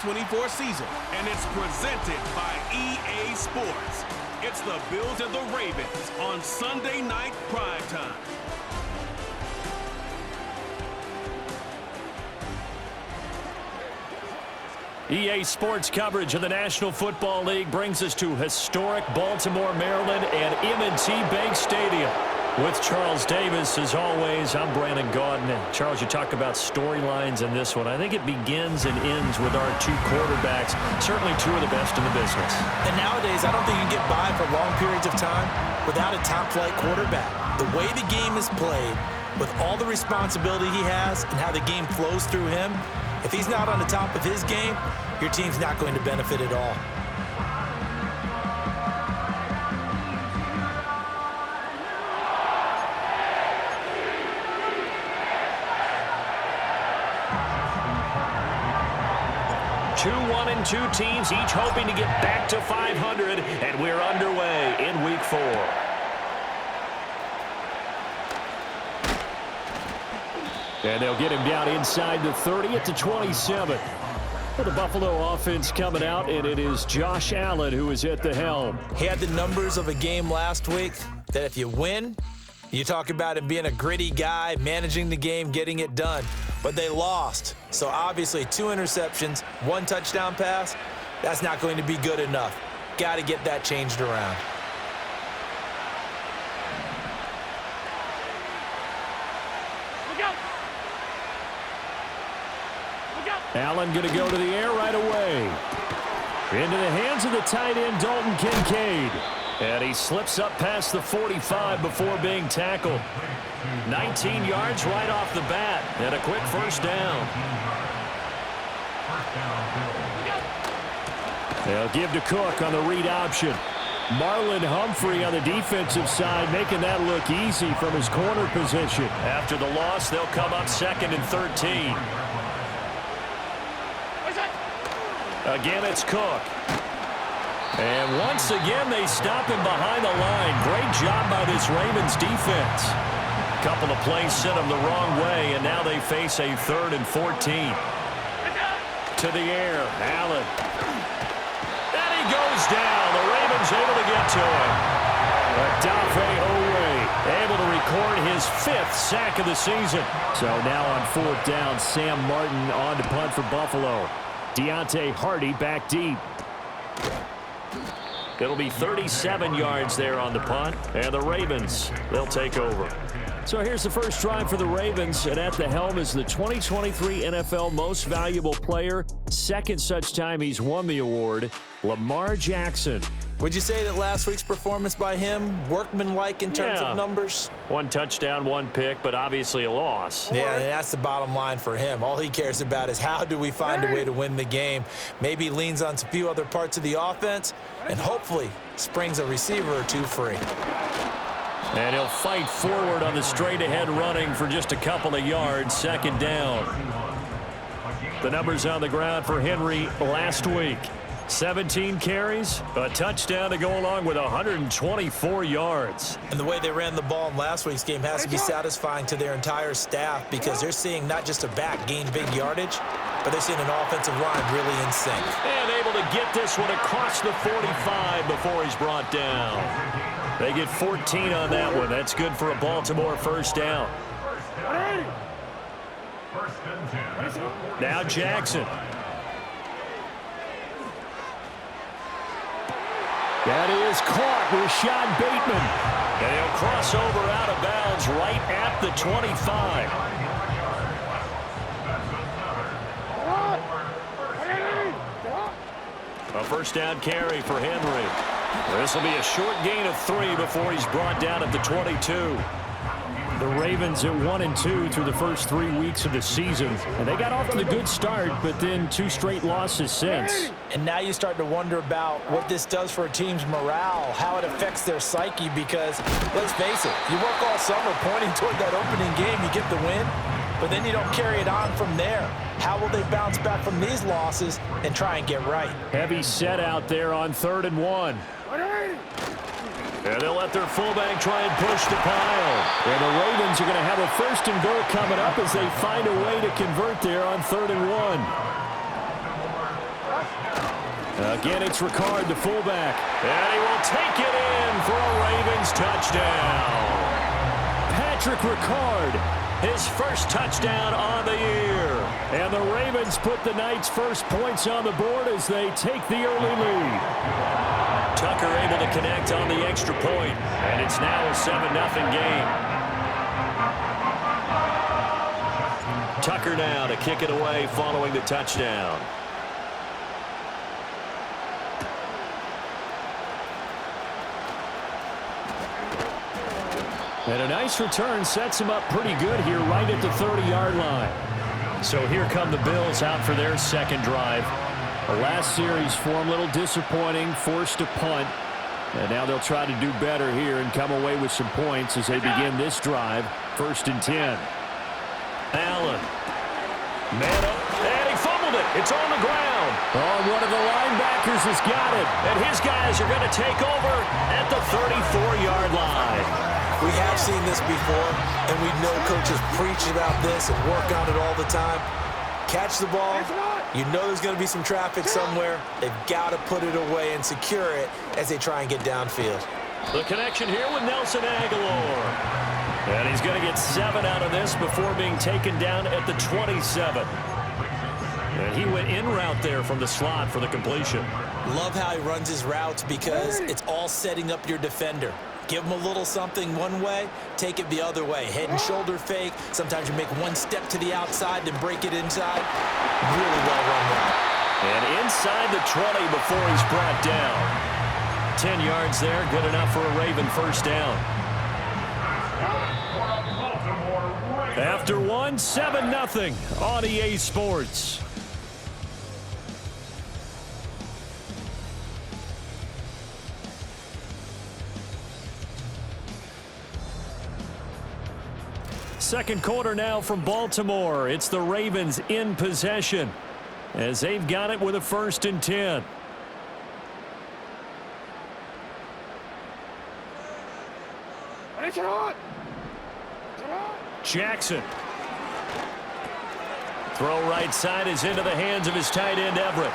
2024 season, and it's presented by EA Sports. It's the Bills and the Ravens on Sunday Night Primetime. EA Sports coverage of the National Football League brings us to historic Baltimore, Maryland and M&T Bank Stadium. With Charles Davis, as always, I'm Brandon Gaudin. And Charles, you talk about storylines in this one. I think it begins and ends with our two quarterbacks, certainly two of the best in the business. And nowadays, I don't think you can get by for long periods of time without a top-flight quarterback. The way the game is played, with all the responsibility he has and how the game flows through him, if he's not on the top of his game, your team's not going to benefit at all. Two 1-2 teams, each hoping to get back to 500, and we're underway in Week 4. And they'll get him down inside the 30 at the 27. For the Buffalo offense coming out, and it is Josh Allen who is at the helm. He had the numbers of a game last week that if you win, you talk about him being a gritty guy, managing the game, getting it done. But they lost. So obviously 2 interceptions, 1 touchdown pass, that's not going to be good enough. Got to get that changed around. Allen going to go to the air right away. Into the hands of the tight end, Dalton Kincaid. And he slips up past the 45 before being tackled. 19 yards right off the bat, and a quick first down. They'll give to Cook on the read option. Marlon Humphrey on the defensive side, making that look easy from his corner position. After the loss, they'll come up 2nd and 13. Again, it's Cook. And once again, they stop him behind the line. Great job by this Ravens defense. A couple of plays sent them the wrong way, and now they face a 3rd and 14. To the air, Allen. And he goes down. The Ravens able to get to him. Odafe Oweh able to record his 5th sack of the season. So now on 4th down, Sam Martin on to punt for Buffalo. Deontay Hardy back deep. It'll be 37 yards there on the punt, and the Ravens, they'll take over. So here's the first drive for the Ravens, and at the helm is the 2023 NFL Most Valuable Player. 2nd such time he's won the award, Lamar Jackson. Would you say that last week's performance by him, workmanlike in terms of numbers? 1 touchdown, 1 pick, but obviously a loss. Yeah, and that's the bottom line for him. All he cares about is how do we find a way to win the game. Maybe he leans on a few other parts of the offense, and hopefully springs a receiver or 2 free. And he'll fight forward on the straight-ahead running for just a couple of yards, 2nd down. The numbers on the ground for Henry last week. 17 carries, a touchdown to go along with 124 yards. And the way they ran the ball in last week's game has to be satisfying to their entire staff because they're seeing not just a back gain big yardage, but they're seeing an offensive line really in sync. And able to get this one across the 45 before he's brought down. They get 14 on that one. That's good for a Baltimore 1st down. Now Jackson. That is caught with Rashad Bateman. And he'll cross over out of bounds right at the 25. A 1st down carry for Henry. This will be a short gain of 3 before he's brought down at the 22. The Ravens at 1-2 through the first 3 weeks of the season. And they got off to the good start, but then 2 straight losses since. And now you start to wonder about what this does for a team's morale, how it affects their psyche, because let's face it, you work all summer pointing toward that opening game, you get the win, but then you don't carry it on from there. How will they bounce back from these losses and try and get right? Heavy set out there on 3rd and 1. And they'll let their fullback try and push the pile. And the Ravens are going to have a 1st and goal coming up as they find a way to convert there on 3rd and 1. Again, it's Ricard, the fullback. And he will take it in for a Ravens touchdown. Patrick Ricard, his first touchdown on the year. And the Ravens put the Knights' first points on the board as they take the early lead. Tucker able to connect on the extra point, and it's now a 7-0 game. Tucker now to kick it away following the touchdown. And a nice return sets him up pretty good here right at the 30-yard line. So here come the Bills out for their second drive. The last series for them a little disappointing, forced a punt. And now they'll try to do better here and come away with some points as they begin this drive. 1st and 10. Allen. Man up. And he fumbled it. It's on the ground. Oh, one of the linebackers has got it. And his guys are going to take over at the 34-yard line. We have seen this before, and we know coaches preach about this and work on it all the time. Catch the ball. You know there's going to be some traffic somewhere. They've got to put it away and secure it as they try and get downfield. The connection here with Nelson Aguilar. And he's going to get 7 out of this before being taken down at the 27. And he went in route there from the slot for the completion. Love how he runs his routes because it's all setting up your defender. Give him a little something one way, take it the other way. Head and shoulder fake. Sometimes you make one step to the outside, then break it inside. Really well run route. And inside the 20 before he's brought down. 10 yards there, good enough for a Raven first down. After one, 7-0 on EA Sports. Second quarter now from Baltimore. It's the Ravens in possession as they've got it with a 1st and 10. Jackson. Throw right side is into the hands of his tight end Everett.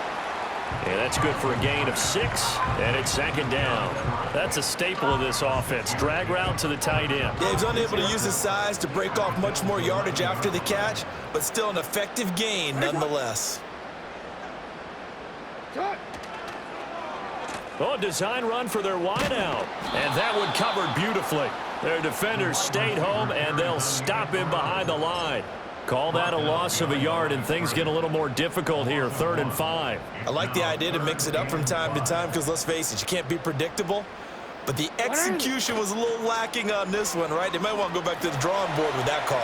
And that's good for a gain of 6, and it's 2nd down. That's a staple of this offense. Drag route to the tight end. Yeah, he's unable to use his size to break off much more yardage after the catch, but still an effective gain nonetheless. Oh, design run for their wideout. And that one covered beautifully. Their defenders stayed home, and they'll stop him behind the line. Call that a loss of a yard, and things get a little more difficult here. 3rd and 5. I like the idea to mix it up from time to time because, let's face it, you can't be predictable. But the execution was a little lacking on this one, right? They might want to go back to the drawing board with that call.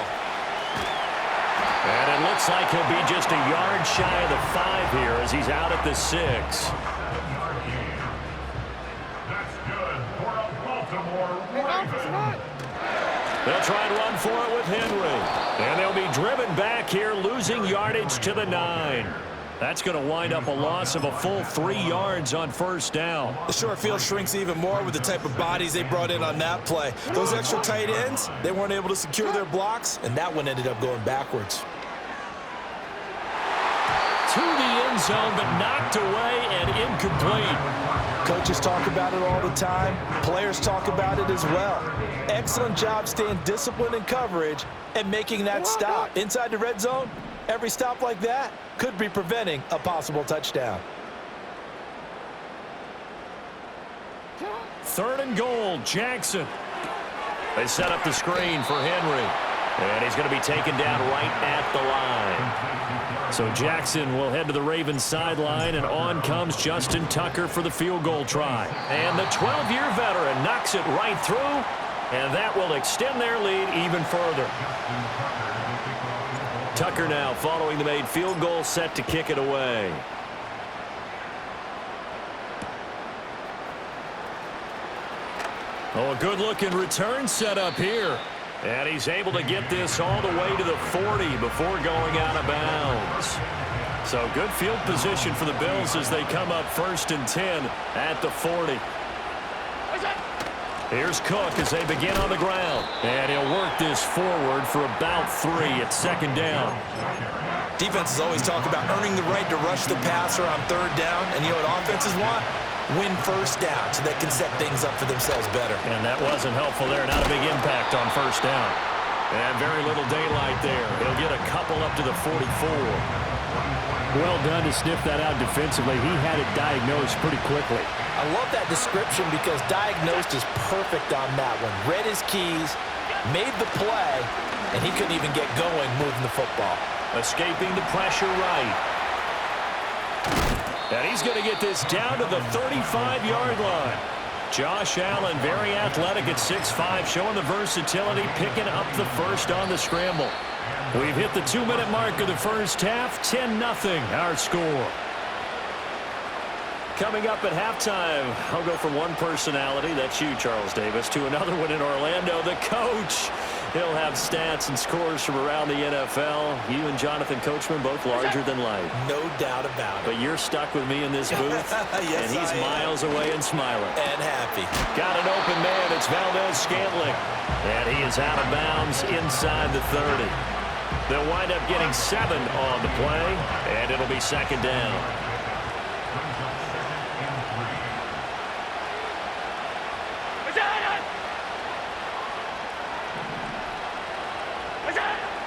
And it looks like he'll be just a yard shy of the 5 here as he's out at the 6. They'll try and run for it with Henry. And they'll be driven back here, losing yardage to the 9. That's going to wind up a loss of a full 3 yards on 1st down. The short field shrinks even more with the type of bodies they brought in on that play. Those extra tight ends, they weren't able to secure their blocks, and that one ended up going backwards. To the end zone, but knocked away and incomplete. Coaches talk about it all the time. Players talk about it as well. Excellent job staying disciplined in coverage and making that stop. Inside the red zone, every stop like that could be preventing a possible touchdown. 3rd and goal, Jackson. They set up the screen for Henry. And he's going to be taken down right at the line. So Jackson will head to the Ravens sideline, and on comes Justin Tucker for the field goal try. And the 12-year veteran knocks it right through, and that will extend their lead even further. Tucker now following the made field goal, set to kick it away. Oh, a good-looking return set up here. And he's able to get this all the way to the 40 before going out of bounds. So good field position for the Bills as they come up 1st and 10 at the 40. Here's Cook as they begin on the ground. And he'll work this forward for about 3 at second down. Defenses always talk about earning the right to rush the passer on third down. And you know what offenses want? Win first down so they can set things up for themselves better. And that wasn't helpful there. Not a big impact on first down. And very little daylight there. He'll get a couple up to the 44. Well done to sniff that out defensively. He had it diagnosed pretty quickly. I love that description because diagnosed is perfect on that one. Read his keys, made the play, and he couldn't even get going moving the football. Escaping the pressure right. And he's going to get this down to the 35-yard line. Josh Allen, very athletic at 6'5", showing the versatility, picking up the first on the scramble. We've hit the 2-minute mark of the first half, 10-0 our score. Coming up at halftime, I'll go from one personality, that's you, Charles Davis, to another one in Orlando, the coach. He'll have stats and scores from around the NFL. You and Jonathan Coachman both larger than life. No doubt about it. But you're stuck with me in this booth, yes, and he's miles away and smiling. And happy. Got an open man, it's Valdez-Scantling. And he is out of bounds inside the 30. They'll wind up getting 7 on the play, and it'll be second down.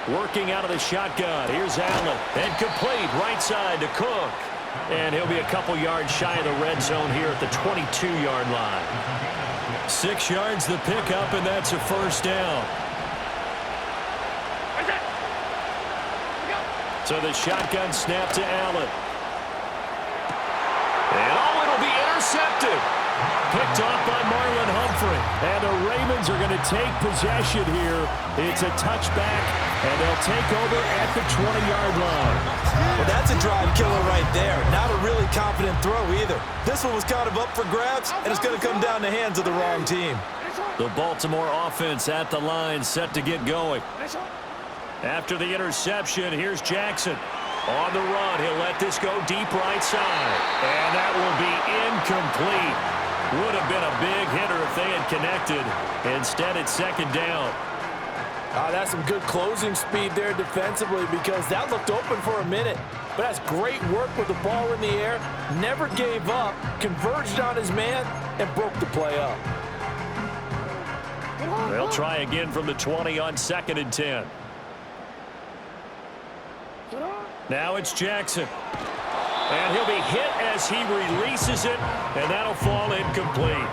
Working out of the shotgun. Here's Allen. And complete right side to Cook. And he'll be a couple yards shy of the red zone here at the 22-yard line. 6 yards the pickup, and that's a first down. So the shotgun snap to Allen. And it'll be intercepted. Picked off by Marlon Humphrey. And the Ravens are going to take possession here. It's a touchback, and they'll take over at the 20-yard line. Well, that's a drive killer right there. Not a really confident throw either. This one was kind of up for grabs, and it's going to come down the hands of the wrong team. The Baltimore offense at the line, set to get going. After the interception, here's Jackson. On the run, he'll let this go deep right side. And that will be incomplete. Would have been a big hitter if they had connected. Instead, it's second down. That's some good closing speed there defensively because that looked open for a minute. But that's great work with the ball in the air. Never gave up, converged on his man, and broke the play up. They'll try again from the 20 on 2nd and 10. Now it's Jackson. And he'll be hit as he releases it, and that'll fall incomplete.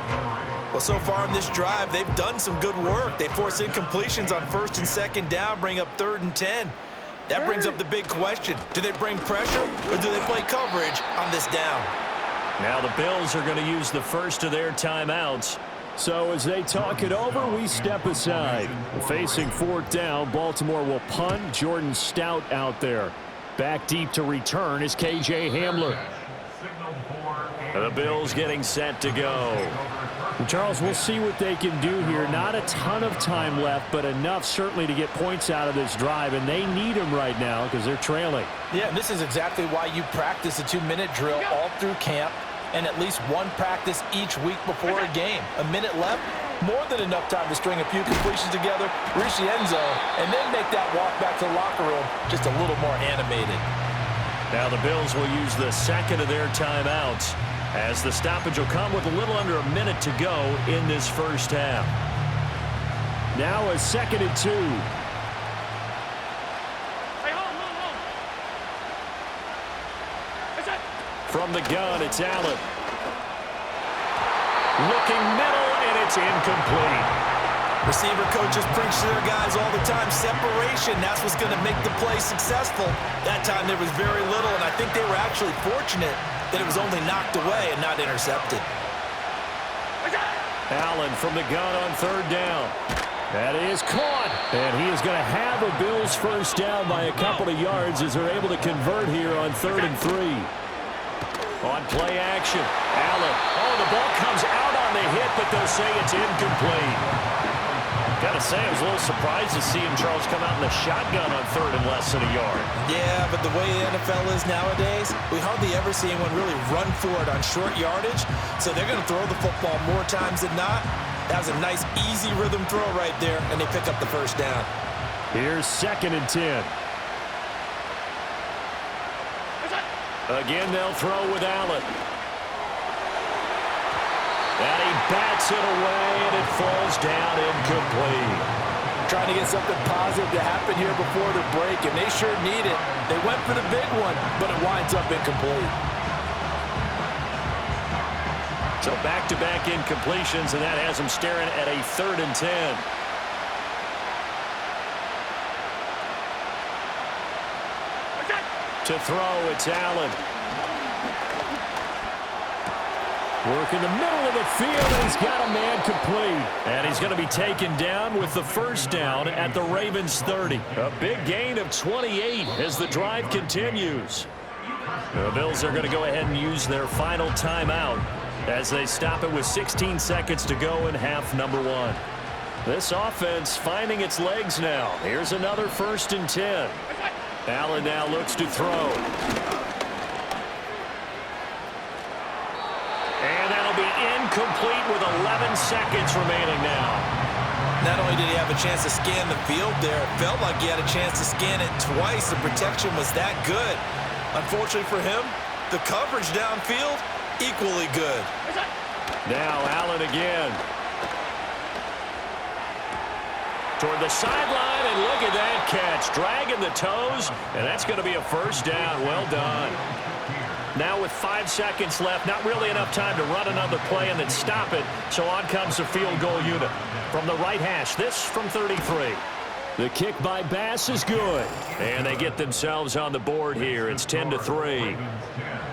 Well, so far in this drive, they've done some good work. They force incompletions on 1st and 2nd down, bring up 3rd and 10. That brings up the big question. Do they bring pressure, or do they play coverage on this down? Now the Bills are going to use the first of their timeouts. So as they talk it over, we step aside. Facing 4th down, Baltimore will punt. Jordan Stout out there. Back deep to return is K.J. Hamler. The Bills getting set to go. Charles, we'll see what they can do here. Not a ton of time left, but enough certainly to get points out of this drive, and they need them right now because they're trailing. Yeah, and this is exactly why you practice a 2-minute drill all through camp and at least one practice each week before a game. A minute left, more than enough time to string a few completions together, reach the end zone, and then make that walk back to the locker room just a little more animated. Now the Bills will use the second of their timeouts as the stoppage will come with a little under a minute to go in this first half. Now a 2nd and 2. From the gun, it's Allen. Looking middle, and it's incomplete. Receiver coaches preach to their guys all the time. Separation, that's what's going to make the play successful. That time there was very little, and I think they were actually fortunate that it was only knocked away and not intercepted. Allen from the gun on 3rd down. That is caught. And he is going to have a Bills first down by a couple of yards as they're able to convert here on 3rd and 3. On play action, Allen. Oh, the ball comes out on the hit, but they'll say it's incomplete. Got to say, I was a little surprised to see him, Charles, come out in the shotgun on 3rd and less than a yard. Yeah, but the way the NFL is nowadays, we hardly ever see anyone really run for it on short yardage. So they're going to throw the football more times than not. That was a nice, easy rhythm throw right there, and they pick up the first down. Here's 2nd and 10. Again, they'll throw with Allen. And he bats it away, and it falls down incomplete. Trying to get something positive to happen here before the break, and they sure need it. They went for the big one, but it winds up incomplete. So back-to-back incompletions, and that has them staring at a 3rd and 10. To throw, it's Allen. Work in the middle of the field, and he's got a man complete. And he's going to be taken down with the first down at the Ravens' 30. A big gain of 28 as the drive continues. The Bills are going to go ahead and use their final timeout as they stop it with 16 seconds to go in half number 1. This offense finding its legs now. Here's another 1st and 10. Allen now looks to throw. And that'll be incomplete with 11 seconds remaining now. Not only did he have a chance to scan the field there, it felt like he had a chance to scan it twice. The protection was that good. Unfortunately for him, the coverage downfield, equally good. Now Allen again. Toward the sideline, and look at that catch. Dragging the toes, and that's going to be a first down. Well done. Now with 5 seconds left, not really enough time to run another play and then stop it. So on comes the field goal unit. From the right hash, this from 33. The kick by Bass is good. And they get themselves on the board here. It's 10-3.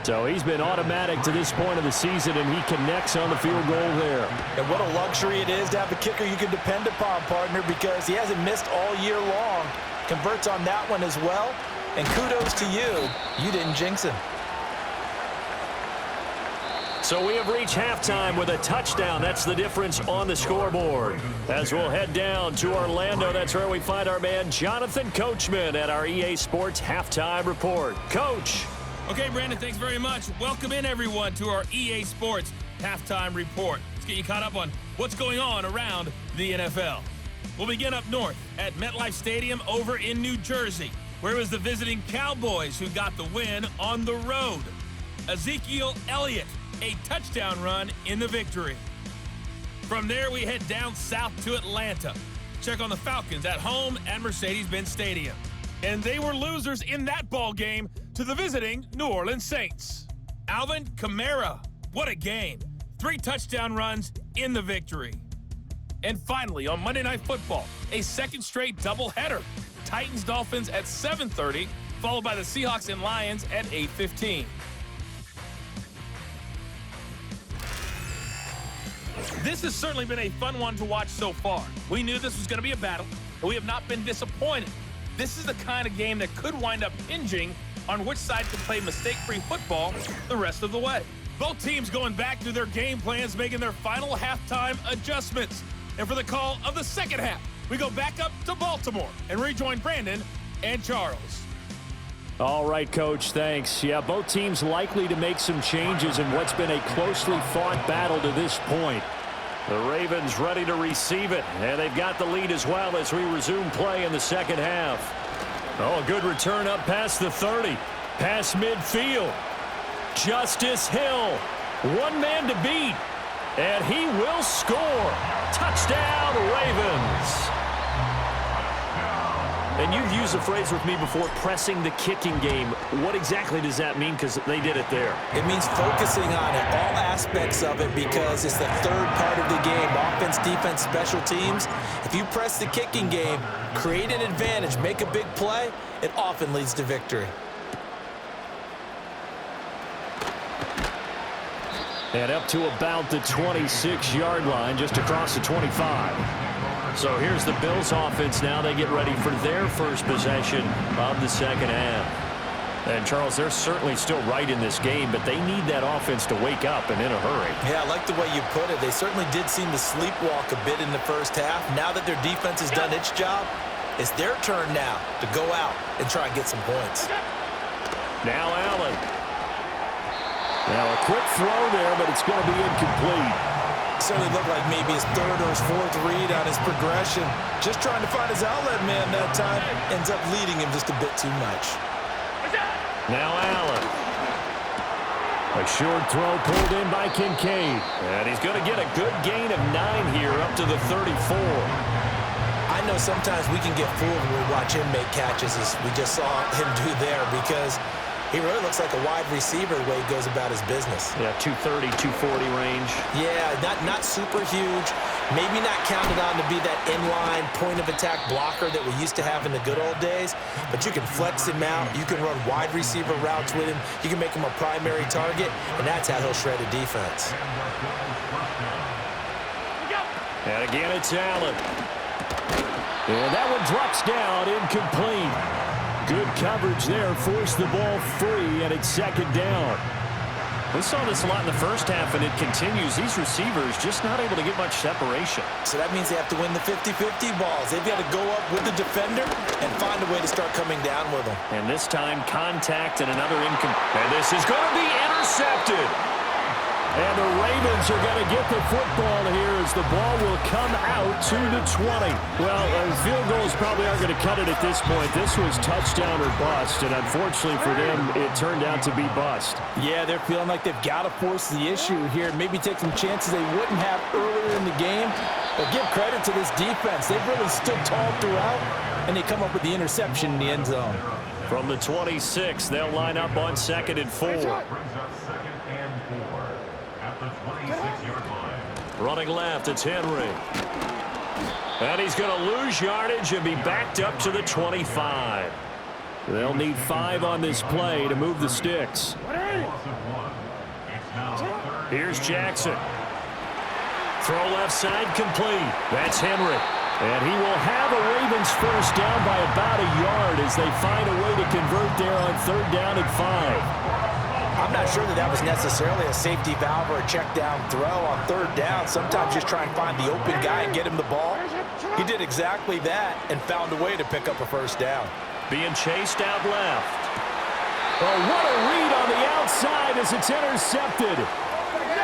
So he's been automatic to this point of the season, and he connects on the field goal there. And what a luxury it is to have a kicker you can depend upon, partner, because he hasn't missed all year long. Converts on that one as well. And kudos to you. You didn't jinx him. So we have reached halftime with a touchdown. That's the difference on the scoreboard. As we'll head down to Orlando, that's where we find our man Jonathan Coachman at our EA Sports Halftime Report. Coach. Okay, Brandon, thanks very much. Welcome in, everyone, to our EA Sports Halftime Report. Let's get you caught up on what's going on around the NFL. We'll begin up north at MetLife Stadium over in New Jersey, where it was the visiting Cowboys who got the win on the road. Ezekiel Elliott, a touchdown run in the victory. From there, we head down south to Atlanta. Check on the Falcons at home at Mercedes-Benz Stadium. And they were losers in that ball game to the visiting New Orleans Saints. Alvin Kamara, what a game. 3 touchdown runs in the victory. And finally, on Monday Night Football, a second straight doubleheader. Titans-Dolphins at 7:30, followed by the Seahawks and Lions at 8:15. This has certainly been a fun one to watch so far. We knew this was going to be a battle, and we have not been disappointed. This is the kind of game that could wind up hinging on which side can play mistake-free football the rest of the way. Both teams going back to their game plans, making their final halftime adjustments. And for the call of the second half, we go back up to Baltimore and rejoin Brandon and Charles. All right, Coach, thanks. Yeah, both teams likely to make some changes in what's been a closely fought battle to this point. The Ravens ready to receive it, and they've got the lead as well as we resume play in the second half. Oh, a good return up past the 30. Past midfield. Justice Hill. One man to beat, and he will score. Touchdown, Ravens. And you've used the phrase with me before, pressing the kicking game. What exactly does that mean? Because they did it there. It means focusing on it, all aspects of it, because it's the third part of the game. Offense, defense, special teams. If you press the kicking game, create an advantage, make a big play, it often leads to victory. And up to about the 26-yard line, just across the 25. So here's the Bills offense now. They get ready for their first possession of the second half. And, Charles, they're certainly still right in this game, but they need that offense to wake up and in a hurry. Yeah, I like the way you put it. They certainly did seem to sleepwalk a bit in the first half. Now that their defense has done its job, it's their turn now to go out and try and get some points. Now Allen. Now a quick throw there, but it's going to be incomplete. certainly looked like maybe his third or his fourth read on his progression. Just trying to find his outlet man that time. Ends up leading him just a bit too much. Now Allen. A short throw pulled in by Kincaid. And he's going to get a good gain of 9 here up to the 34. I know sometimes we can get fooled when we watch him make catches, as we just saw him do there, because he really looks like a wide receiver the way he goes about his business. Yeah, 230, 240 range. Yeah, not super huge. Maybe not counted on to be that inline point-of-attack blocker that we used to have in the good old days, but you can flex him out. You can run wide receiver routes with him. You can make him a primary target, and that's how he'll shred a defense. And again, it's Allen. And that one drops down, incomplete. Good coverage there, forced the ball free, and it's second down. We saw this a lot in the first half, and it continues. These receivers just not able to get much separation. So that means they have to win the 50-50 balls. They've got to go up with the defender and find a way to start coming down with them. And this time, contact and another incomplete. And this is going to be intercepted. And the Ravens are going to get the football here as the ball will come out to the 20. Well, field goals probably aren't going to cut it at this point. This was touchdown or bust, and unfortunately for them, it turned out to be bust. Yeah, they're feeling like they've got to force the issue here. Maybe take some chances they wouldn't have earlier in the game. But give credit to this defense. They've really stood tall throughout, and they come up with the interception in the end zone. From the 26, they'll line up on 2nd and 4. Running left, it's Henry. And he's going to lose yardage and be backed up to the 25. They'll need 5 on this play to move the sticks. Here's Jackson. Throw left side complete. That's Henry. And he will have a Ravens first down by about a yard as they find a way to convert there on 3rd down and 5. I'm not sure that was necessarily a safety valve or a check down throw on 3rd down. Sometimes just try and find the open guy and get him the ball. He did exactly that and found a way to pick up a first down. Being chased out left. Oh, what a read on the outside as it's intercepted.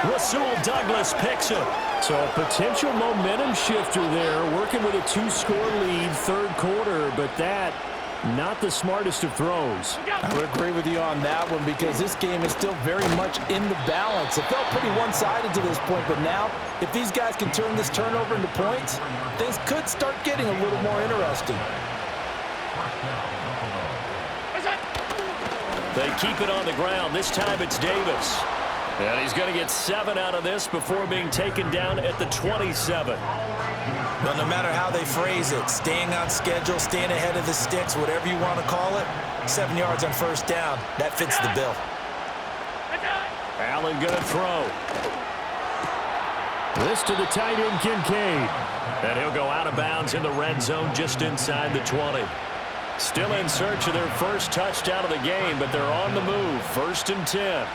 Rasul Douglas picks it. So a potential momentum shifter there, working with a 2-score lead 3rd quarter, but that not the smartest of throws. I would agree with you on that one because this game is still very much in the balance. It felt pretty one-sided to this point, but now if these guys can turn this turnover into points, things could start getting a little more interesting. They keep it on the ground. This time it's Davis. And he's going to get 7 out of this before being taken down at the 27. Well, no matter how they phrase it, staying on schedule, staying ahead of the sticks, whatever you want to call it, 7 yards on 1st down, that fits the bill. Allen going to throw. This to the tight end, Kincaid. And he'll go out of bounds in the red zone just inside the 20. Still in search of their first touchdown of the game, but they're on the move. 1st and 10.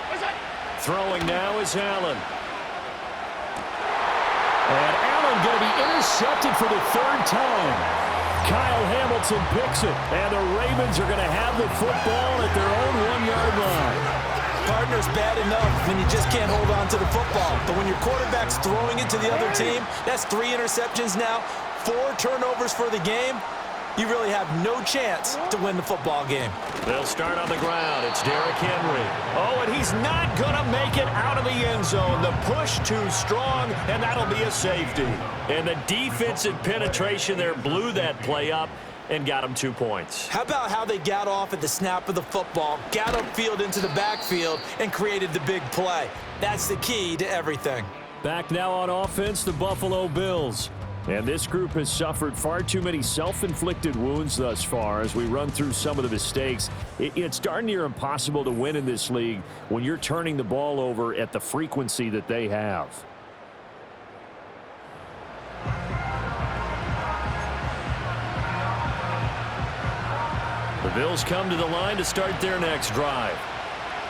Throwing now is Allen. And Allen going to be intercepted for the 3rd time. Kyle Hamilton picks it, and the Ravens are going to have the football at their own 1-yard line. Partner's bad enough when you just can't hold on to the football. But when your quarterback's throwing it to the other team, that's 3 interceptions now, 4 turnovers for the game. You really have no chance to win the football game. They'll start on the ground. It's Derrick Henry. Oh, and he's not going to make it out of the end zone. The push too strong, and that'll be a safety. And the defensive penetration there blew that play up and got him 2 points. How about how they got off at the snap of the football, got upfield into the backfield, and created the big play? That's the key to everything. Back now on offense, the Buffalo Bills. And this group has suffered far too many self-inflicted wounds thus far as we run through some of the mistakes. It's darn near impossible to win in this league when you're turning the ball over at the frequency that they have. The Bills come to the line to start their next drive.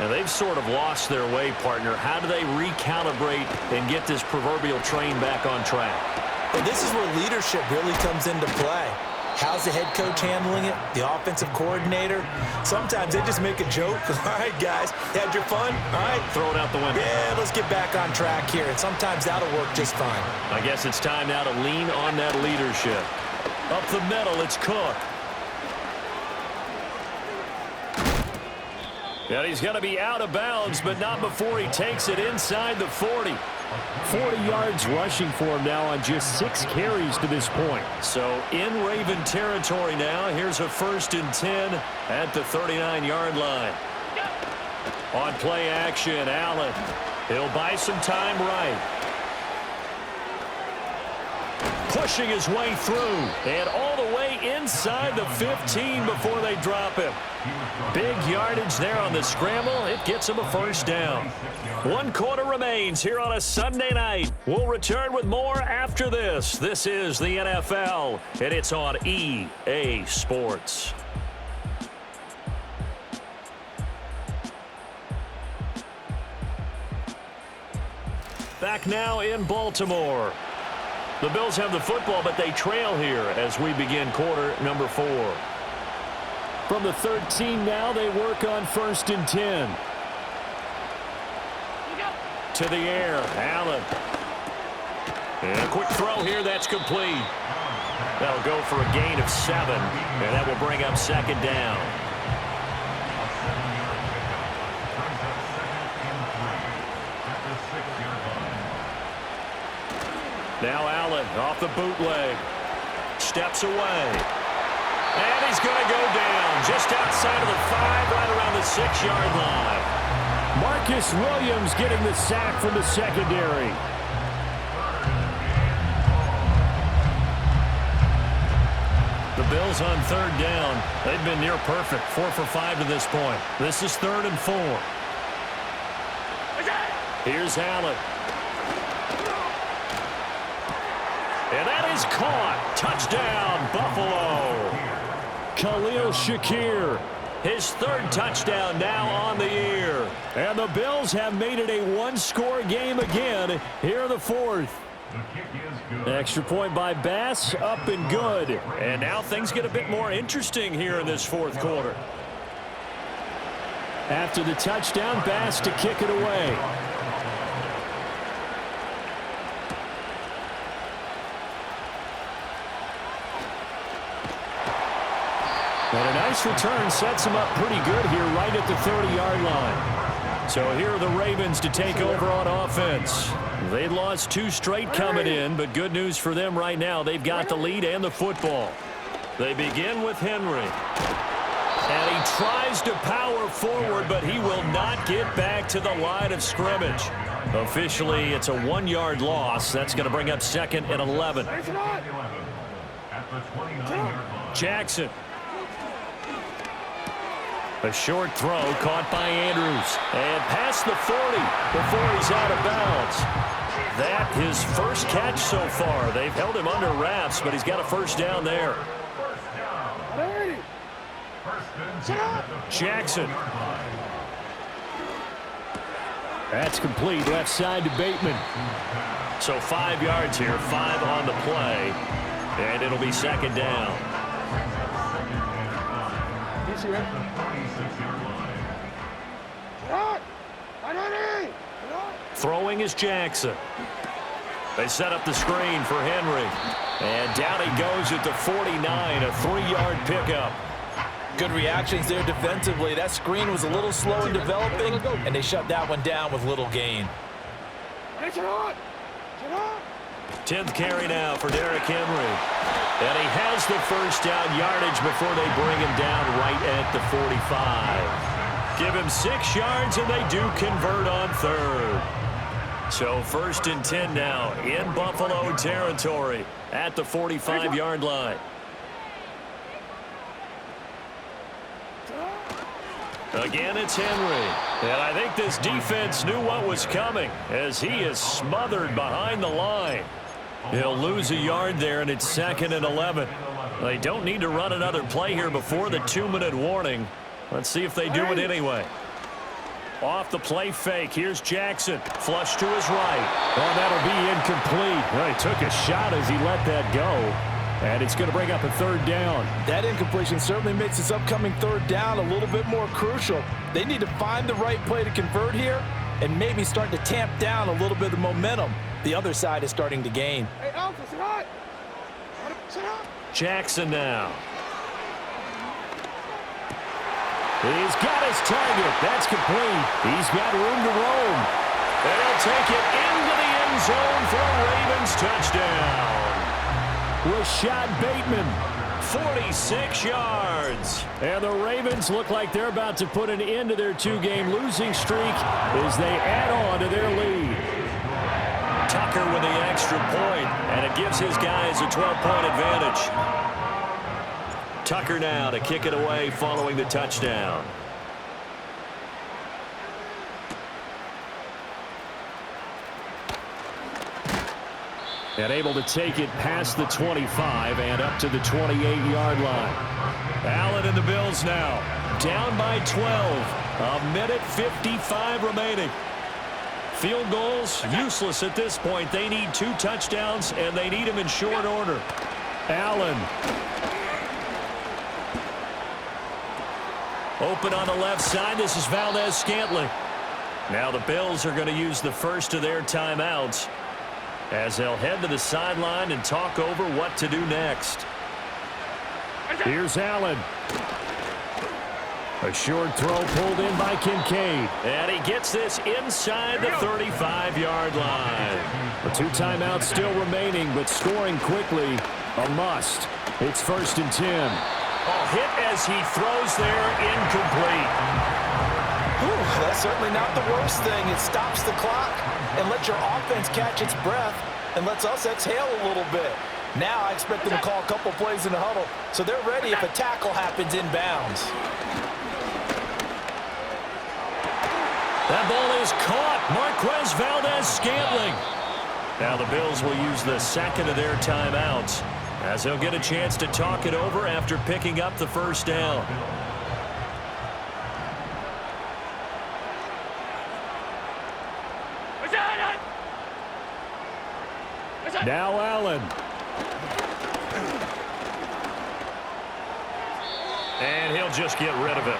And they've sort of lost their way, partner. How do they recalibrate and get this proverbial train back on track? But this is where leadership really comes into play. How's the head coach handling it? The offensive coordinator? Sometimes they just make a joke. All right, guys, had your fun? All right. Throw it out the window. Yeah, let's get back on track here. And sometimes that'll work just fine. I guess it's time now to lean on that leadership. Up the middle, it's Cook. And he's going to be out of bounds, but not before he takes it inside the 40. 40 yards rushing for him now on just 6 carries to this point. So in Raven territory now. Here's a 1st and 10 at the 39-yard line. On play action, Allen. He'll buy some time right. Pushing his way through. And all the way inside the 15 before they drop him. Big yardage there on the scramble. It gets him a 1st down. 1 quarter remains here on a Sunday night. We'll return with more after this. This is the NFL, and it's on EA Sports. Back now in Baltimore. The Bills have the football, but they trail here as we begin quarter number 4. From the 13 now, they work on 1st and 10. To the air, Allen. And a quick throw here, that's complete. That'll go for a gain of 7, and that will bring up 2nd down. Now Allen off the bootleg. Steps away. And he's going to go down just outside of the 5, right around the 6-yard line. Marcus Williams getting the sack from the secondary. The Bills on 3rd down. They've been near perfect, 4 for 5 to this point. This is 3rd and 4. Here's Allen. And that is caught. Touchdown, Buffalo. Khalil Shakir. His 3rd touchdown now on the year. And the Bills have made it a 1-score game again here in the 4th. Extra point by Bass, up and good. And now things get a bit more interesting here in this 4th quarter. After the touchdown, Bass to kick it away. And a nice return sets him up pretty good here right at the 30-yard line. So here are the Ravens to take over on offense. They'd lost 2 straight coming in, but good news for them right now. They've got the lead and the football. They begin with Henry. And he tries to power forward, but he will not get back to the line of scrimmage. Officially, it's a 1-yard loss. That's going to bring up 2nd and 11. Jackson. A short throw caught by Andrews. And past the 40 before he's out of bounds. That his first catch so far. They've held him under wraps, but he's got a 1st down there. Jackson. That's complete. Left side to Bateman. So 5 yards here, 5 on the play. And it'll be 2nd down. Throwing is Jackson. They set up the screen for Henry. And down he goes at the 49, a 3-yard pickup. Good reactions there defensively. That screen was a little slow in developing, and they shut that one down with little gain. 10th carry now for Derrick Henry. And he has the 1st down yardage before they bring him down right at the 45. Give him 6 yards, and they do convert on 3rd. So 1st and 10 now in Buffalo territory at the 45-yard line. Again, it's Henry. And I think this defense knew what was coming as he is smothered behind the line. He'll lose a yard there, and it's 2nd and 11. They don't need to run another play here before the 2-minute warning. Let's see if they do it anyway. Off the play fake. Here's Jackson. Flush to his right. Oh, that'll be incomplete. Well, he took a shot as he let that go. And it's going to bring up a third down. That incompletion certainly makes this upcoming third down a little bit more crucial. They need to find the right play to convert here and maybe start to tamp down a little bit of the momentum the other side is starting to gain. Hey, Alpha, sit high. Sit high. Jackson now. He's got his target. That's complete. He's got room to roam. They'll take it into the end zone for a Ravens touchdown. Rashad Bateman, 46 yards. And the Ravens look like they're about to put an end to their two-game losing streak as they add on to their lead. Tucker with the extra point, and it gives his guys a 12-point advantage. Tucker now to kick it away following the touchdown. And able to take it past the 25 and up to the 28-yard line. Allen and the Bills now down by 12. A minute 55 remaining. Field goals useless at this point. They need 2 touchdowns, and they need them in short order. Allen. Open on the left side. This is Valdez-Scantling. Now the Bills are going to use the first of their timeouts as they'll head to the sideline and talk over what to do next. Here's Allen. A short throw pulled in by Kincaid. And he gets this inside the 35-yard line. The 2 timeouts still remaining, but scoring quickly, a must. It's 1st and 10. A hit as he throws there, incomplete. Whew, that's certainly not the worst thing. It stops the clock and lets your offense catch its breath and lets us exhale a little bit. Now I expect them to call a couple plays in the huddle, so they're ready if a tackle happens inbounds. That ball is caught. Marquez Valdez-Scantling. Now the Bills will use the second of their timeouts as they'll get a chance to talk it over after picking up the first down. Now Allen. And he'll just get rid of it.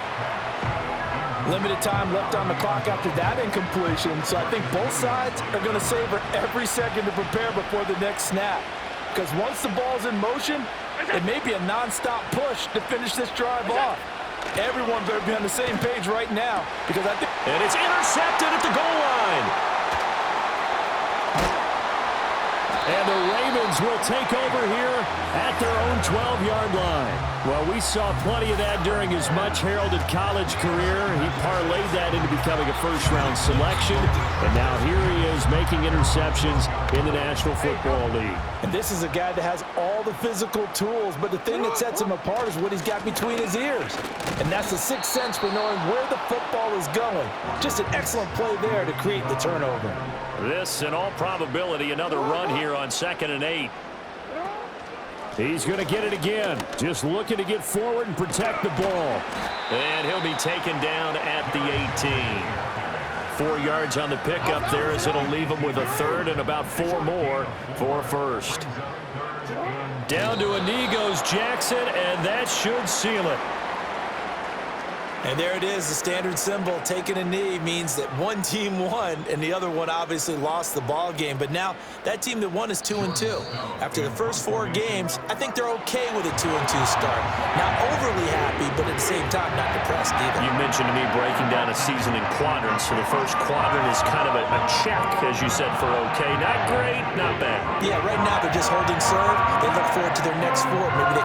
Limited time left on the clock after that incompletion, so I think both sides are going to savor every second to prepare before the next snap. Because once the ball's in motion, it may be a non-stop push to finish this drive off. Everyone better be on the same page right now, because I think... And it's intercepted at the goal line. And the Ravens will take over here at their own 12-yard line. Well, we saw plenty of that during his much-heralded college career. He parlayed that into becoming a first-round selection. And now here he is making interceptions in the National Football League. And this is a guy that has all the physical tools, but the thing that sets him apart is what he's got between his ears. And that's the sixth sense for knowing where the football is going. Just an excellent play there to create the turnover. This, in all probability, another run here on 2nd and 8. He's going to get it again. Just looking to get forward and protect the ball. And he'll be taken down at the 18. 4 yards on the pickup there as it'll leave him with a third and about 4 more for a first. Down to a knee goes Jackson, and that should seal it. And there it is, the standard symbol. Taking a knee means that one team won and the other one obviously lost the ball game. But now that team that won is 2-2. After the first 4 games, I think they're okay with a 2-2 start. Not overly happy, but at the same time not depressed either. You mentioned to me breaking down a season in quadrants. So the first quadrant is kind of a check, as you said, for okay. Not great, not bad. Yeah, right now they're just holding serve. They look forward to their next 4. Maybe they